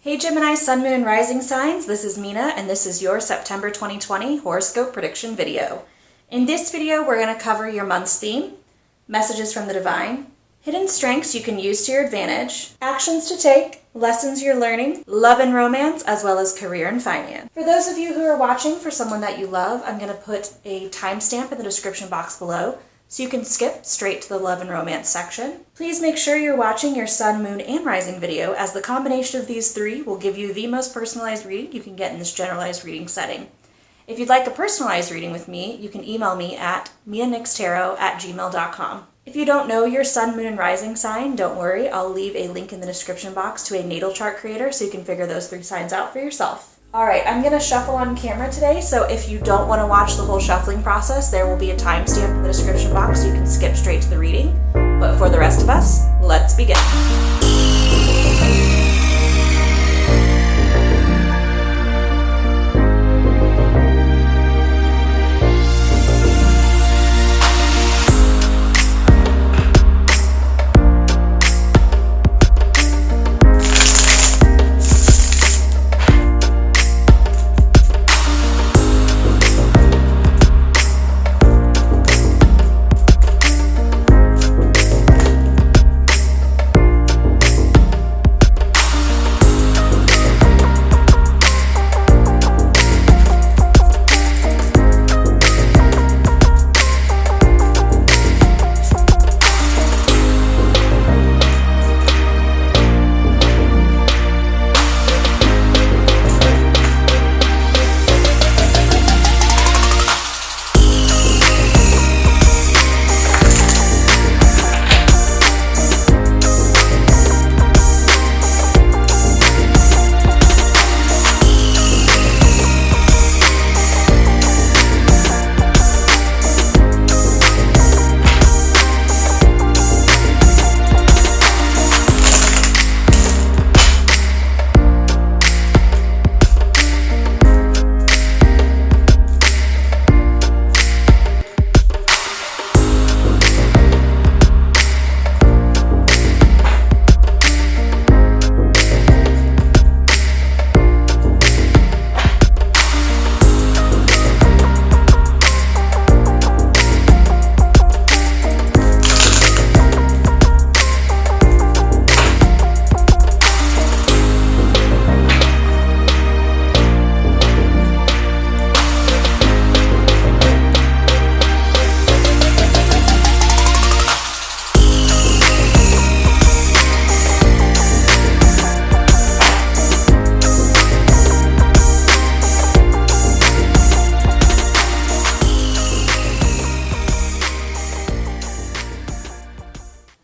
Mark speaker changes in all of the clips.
Speaker 1: Hey Gemini, Sun, Moon, and Rising signs, this is Mina, and this is your September 2020 horoscope prediction video. In this video, we're going to cover your month's theme, messages from the divine, hidden strengths you can use to your advantage, actions to take, lessons you're learning, love and romance, as well as career and finance. For those of you who are watching for someone that you love, I'm going to put a timestamp in the description box below, so you can skip straight to the love and romance section. Please make sure you're watching your sun, moon, and rising video, as the combination of these three will give you the most personalized reading you can get in this generalized reading setting. If you'd like a personalized reading with me, you can email me at mianixtarot@gmail.com. If you don't know your sun, moon, and rising sign, don't worry, I'll leave a link in the description box to a natal chart creator so you can figure those three signs out for yourself. Alright, I'm going to shuffle on camera today, so if you don't want to watch the whole shuffling process, there will be a timestamp in the description box so you can skip straight to the reading. But for the rest of us, let's begin.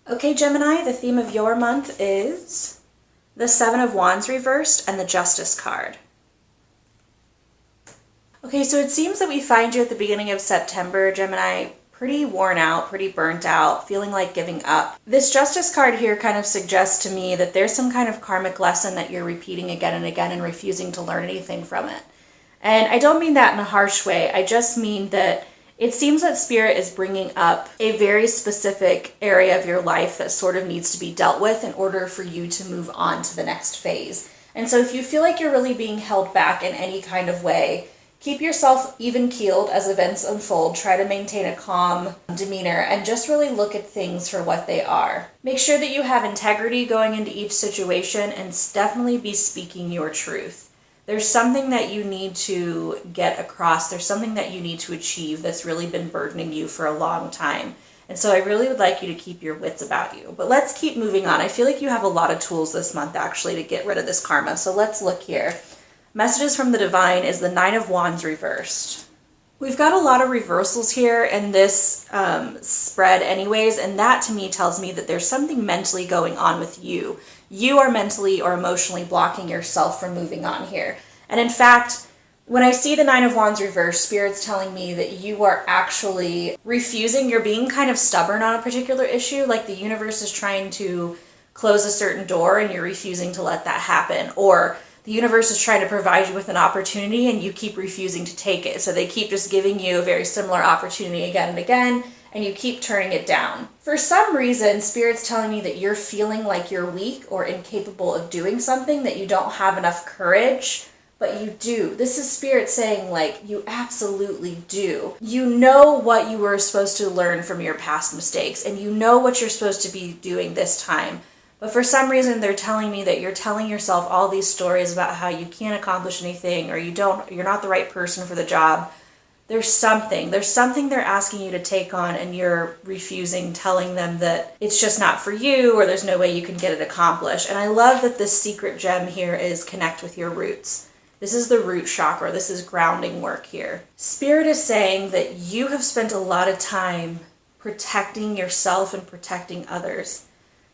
Speaker 1: Okay, Gemini, the theme of your month is the Seven of Wands reversed and the Justice card. Okay, so it seems that we find you at the beginning of September, Gemini, pretty worn out, pretty burnt out, feeling like giving up. This Justice card here kind of suggests to me that there's some kind of karmic lesson that you're repeating again and again and refusing to learn anything from it. And I don't mean that in a harsh way. I just mean that it seems that Spirit is bringing up a very specific area of your life that sort of needs to be dealt with in order for you to move on to the next phase. And so if you feel like you're really being held back in any kind of way, keep yourself even-keeled as events unfold. Try to maintain a calm demeanor and just really look at things for what they are. Make sure that you have integrity going into each situation and definitely be speaking your truth. There's something that you need to get across. There's something that you need to achieve that's really been burdening you for a long time. And so I really would like you to keep your wits about you. But let's keep moving on. I feel like you have a lot of tools this month actually to get rid of this karma. So let's look here. Messages from the divine is the Nine of Wands reversed. We've got a lot of reversals here in this spread anyways, and that to me tells me that there's something mentally going on with you. You are mentally or emotionally blocking yourself from moving on here. And in fact, when I see the Nine of Wands reversed, Spirit's telling me that you are actually refusing. You're being kind of stubborn on a particular issue, like the universe is trying to close a certain door and you're refusing to let that happen. Or the universe is trying to provide you with an opportunity and you keep refusing to take it. So they keep just giving you a very similar opportunity again and again, and you keep turning it down. For some reason, Spirit's telling me that you're feeling like you're weak or incapable of doing something, that you don't have enough courage, but you do. This is Spirit saying, like, you absolutely do. You know what you were supposed to learn from your past mistakes, and you know what you're supposed to be doing this time. But for some reason, they're telling me that you're telling yourself all these stories about how you can't accomplish anything, or you're not the right person for the job. There's something they're asking you to take on, and you're refusing, telling them that it's just not for you, or there's no way you can get it accomplished. And I love that this secret gem here is connect with your roots. This is the root chakra. This is grounding work here. Spirit is saying that you have spent a lot of time protecting yourself and protecting others.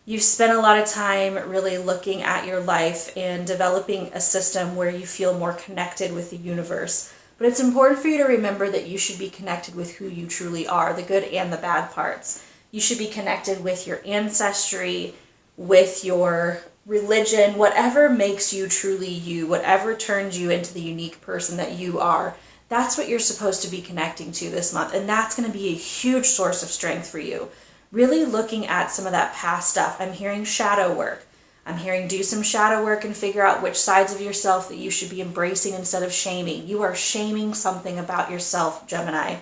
Speaker 1: You've spent a lot of time really looking at your life and developing a system where you feel more connected with the universe. But it's important for you to remember that you should be connected with who you truly are, the good and the bad parts. You should be connected with your ancestry, with your religion, whatever makes you truly you, whatever turns you into the unique person that you are. That's what you're supposed to be connecting to this month. And that's going to be a huge source of strength for you. Really looking at some of that past stuff. I'm hearing shadow work. I'm hearing do some shadow work and figure out which sides of yourself that you should be embracing instead of shaming. You are shaming something about yourself, Gemini.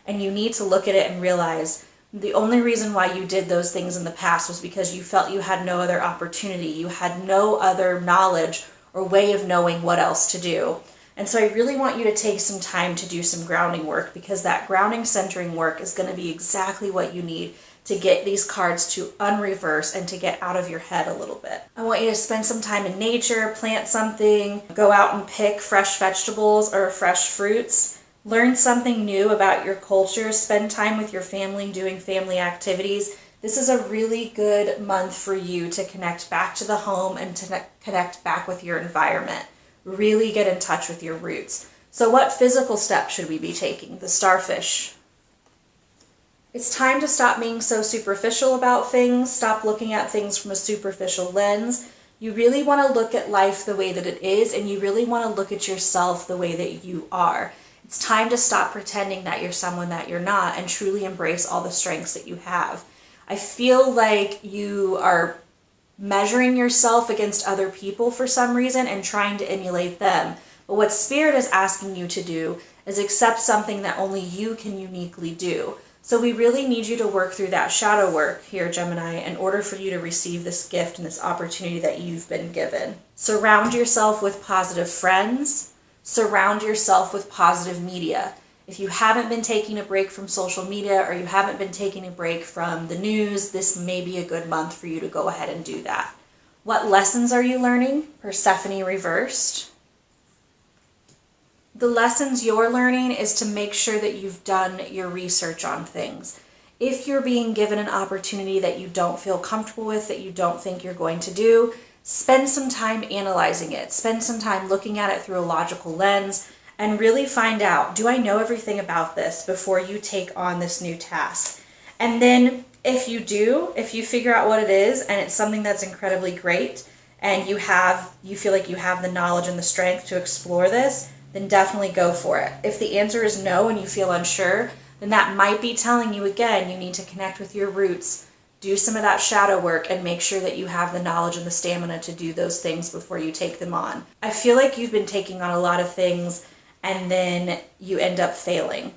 Speaker 1: And you need to look at it and realize the only reason why you did those things in the past was because you felt you had no other opportunity. You had no other knowledge or way of knowing what else to do. And so I really want you to take some time to do some grounding work, because that grounding centering work is going to be exactly what you need to get these cards to unreverse and to get out of your head a little bit. I want you to spend some time in nature, plant something, go out and pick fresh vegetables or fresh fruits, learn something new about your culture, spend time with your family doing family activities. This is a really good month for you to connect back to the home and to connect back with your environment. Really get in touch with your roots. So what physical steps should we be taking? The starfish. It's time to stop being so superficial about things, stop looking at things from a superficial lens. You really want to look at life the way that it is, and you really want to look at yourself the way that you are. It's time to stop pretending that you're someone that you're not and truly embrace all the strengths that you have. I feel like you are measuring yourself against other people for some reason and trying to emulate them. But what Spirit is asking you to do is accept something that only you can uniquely do. So we really need you to work through that shadow work here, Gemini, in order for you to receive this gift and this opportunity that you've been given. Surround yourself with positive friends. Surround yourself with positive media. If you haven't been taking a break from social media, or you haven't been taking a break from the news, this may be a good month for you to go ahead and do that. What lessons are you learning? Persephone reversed. The lessons you're learning is to make sure that you've done your research on things. If you're being given an opportunity that you don't feel comfortable with, that you don't think you're going to do, spend some time analyzing it. Spend some time looking at it through a logical lens and really find out, do I know everything about this before you take on this new task? And then if you do, if you figure out what it is and it's something that's incredibly great and you feel like you have the knowledge and the strength to explore this, then definitely go for it. If the answer is no and you feel unsure, then that might be telling you again, you need to connect with your roots, do some of that shadow work, and make sure that you have the knowledge and the stamina to do those things before you take them on. I feel like you've been taking on a lot of things and then you end up failing.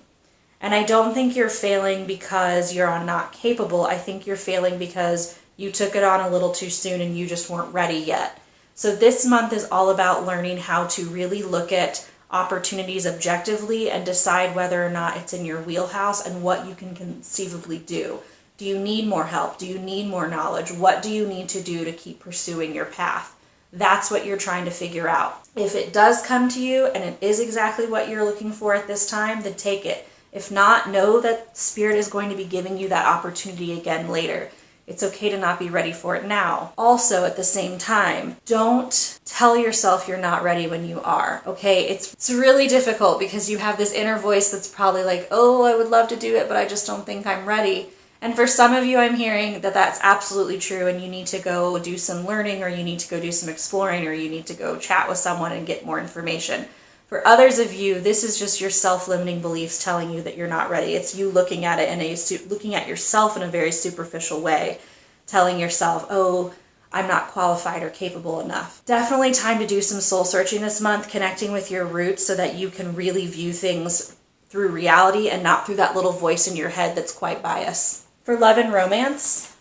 Speaker 1: And I don't think you're failing because you're not capable. I think you're failing because you took it on a little too soon and you just weren't ready yet. So this month is all about learning how to really look at opportunities objectively and decide whether or not it's in your wheelhouse and what you can conceivably do. Do you need more help? Do you need more knowledge? What do you need to do to keep pursuing your path? That's what you're trying to figure out. If it does come to you and it is exactly what you're looking for at this time, then take it. If not, know that Spirit is going to be giving you that opportunity again later. It's okay to not be ready for it now. Also, at the same time, don't tell yourself you're not ready when you are, okay? It's really difficult because you have this inner voice that's probably like, oh, I would love to do it, but I just don't think I'm ready. And for some of you, I'm hearing that that's absolutely true and you need to go do some learning, or you need to go do some exploring, or you need to go chat with someone and get more information. For others of you, this is just your self-limiting beliefs telling you that you're not ready. It's you looking at it looking at yourself in a very superficial way, telling yourself, oh, I'm not qualified or capable enough. Definitely time to do some soul searching this month, connecting with your roots so that you can really view things through reality and not through that little voice in your head that's quite biased. For love and romance,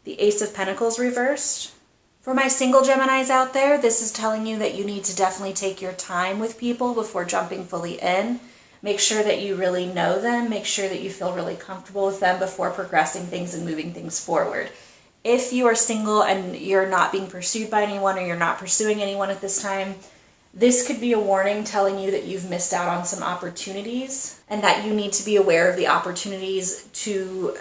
Speaker 1: the Ace of Pentacles reversed. For my single Geminis out there, this is telling you that you need to definitely take your time with people before jumping fully in. Make sure that you really know them. Make sure that you feel really comfortable with them before progressing things and moving things forward. If you are single and you're not being pursued by anyone or you're not pursuing anyone at this time, this could be a warning telling you that you've missed out on some opportunities and that you need to be aware of the opportunities to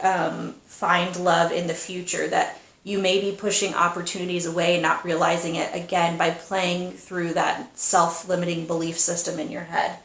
Speaker 1: find love in the future, that you may be pushing opportunities away and not realizing it, again, by playing through that self-limiting belief system in your head.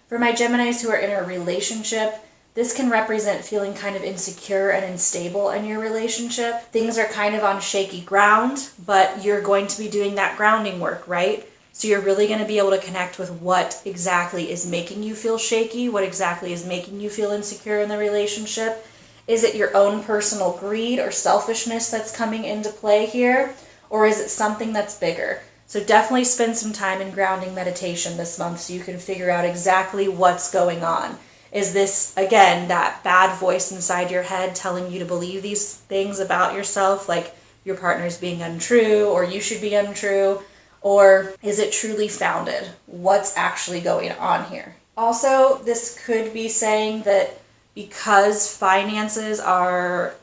Speaker 1: For my Geminis who are in a relationship, this can represent feeling kind of insecure and unstable in your relationship. Things are kind of on shaky ground, but you're going to be doing that grounding work, right? So you're really going to be able to connect with what exactly is making you feel shaky, what exactly is making you feel insecure in the relationship. Is it your own personal greed or selfishness that's coming into play here? Or is it something that's bigger? So definitely spend some time in grounding meditation this month so you can figure out exactly what's going on. Is this, again, that bad voice inside your head telling you to believe these things about yourself, like your partner's being untrue or you should be untrue? Or is it truly founded? What's actually going on here? Also, this could be saying that because finances are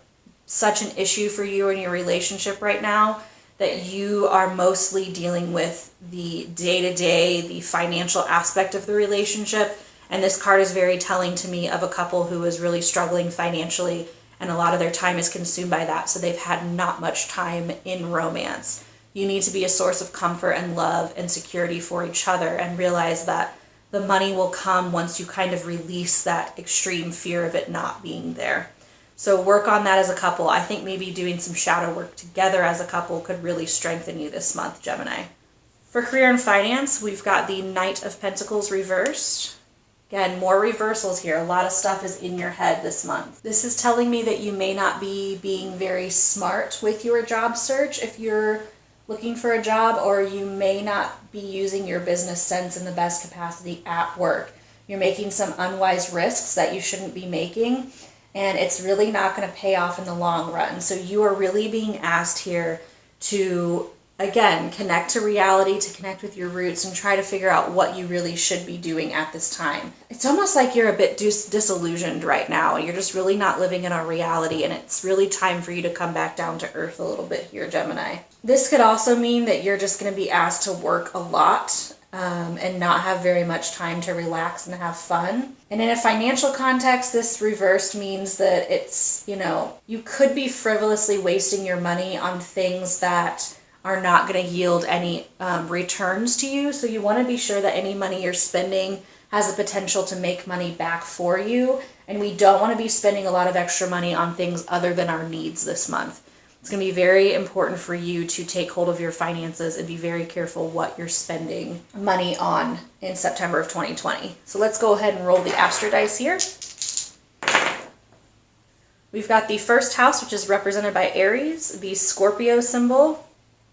Speaker 1: such an issue for you in your relationship right now, that you are mostly dealing with the day-to-day, the financial aspect of the relationship. And this card is very telling to me of a couple who is really struggling financially, and a lot of their time is consumed by that, so they've had not much time in romance. You need to be a source of comfort and love and security for each other, and realize that the money will come once you kind of release that extreme fear of it not being there. So work on that as a couple. I think maybe doing some shadow work together as a couple could really strengthen you this month, Gemini. For career and finance, we've got the Knight of Pentacles reversed. Again, more reversals here. A lot of stuff is in your head this month. This is telling me that you may not be being very smart with your job search if you're looking for a job, or you may not be using your business sense in the best capacity at work. You're making some unwise risks that you shouldn't be making, and it's really not going to pay off in the long run. So you are really being asked here to, again, connect to reality, to connect with your roots, and try to figure out what you really should be doing at this time. It's almost like you're a bit disillusioned right now. You're just really not living in our reality, and it's really time for you to come back down to earth a little bit here, Gemini. This could also mean that you're just going to be asked to work a lot and not have very much time to relax and have fun. And in a financial context, this reversed means that it's, you could be frivolously wasting your money on things that are not going to yield any returns to you. So you want to be sure that any money you're spending has the potential to make money back for you. And we don't want to be spending a lot of extra money on things other than our needs this month. It's going to be very important for you to take hold of your finances and be very careful what you're spending money on in September of 2020. So let's go ahead and roll the Astro Dice here. We've got the first house, which is represented by Aries, the Scorpio symbol,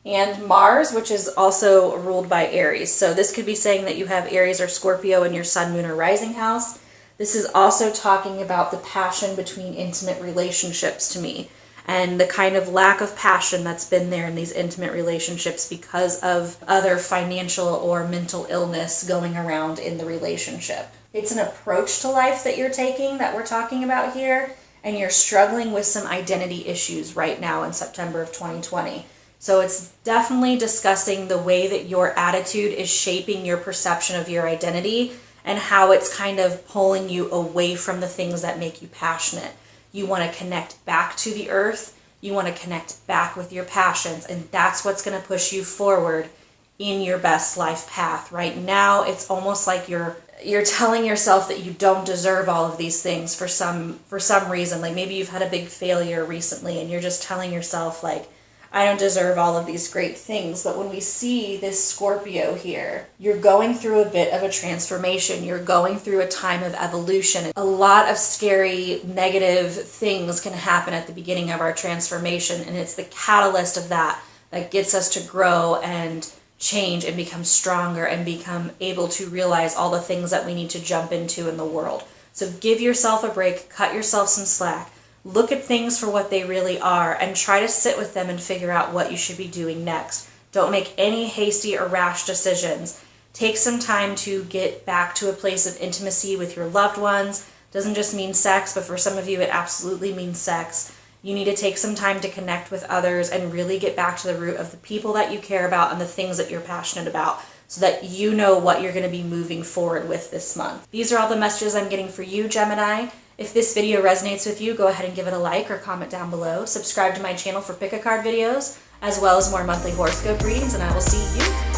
Speaker 1: and Mars, which is also ruled by Aries. So this could be saying that you have Aries or Scorpio in your sun, moon, or rising house. This is also talking about the passion between intimate relationships to me, and the kind of lack of passion that's been there in these intimate relationships because of other financial or mental illness going around in the relationship. It's an approach to life that you're taking that we're talking about here, and you're struggling with some identity issues right now in September of 2020. So it's definitely discussing the way that your attitude is shaping your perception of your identity and how it's kind of pulling you away from the things that make you passionate. You want to connect back to the earth. You want to connect back with your passions, and that's what's going to push you forward in your best life path. Right now, it's almost like you're telling yourself that you don't deserve all of these things for some reason. Like maybe you've had a big failure recently, and you're just telling yourself like, I don't deserve all of these great things. But when we see this Scorpio here, you're going through a bit of a transformation. You're going through a time of evolution. A lot of scary, negative things can happen at the beginning of our transformation, and it's the catalyst of that gets us to grow and change and become stronger and become able to realize all the things that we need to jump into in the world. So give yourself a break, cut yourself some slack, look at things for what they really are, and try to sit with them and figure out what you should be doing next. Don't make any hasty or rash decisions. Take some time to get back to a place of intimacy with your loved ones. Doesn't just mean sex, but for some of you it absolutely means sex. You need to take some time to connect with others and really get back to the root of the people that you care about and the things that you're passionate about, so that you know what you're going to be moving forward with this month. These are all the messages I'm getting for you, Gemini. If this video resonates with you, go ahead and give it a like or comment down below. Subscribe to my channel for pick a card videos, as well as more monthly horoscope readings, and I will see you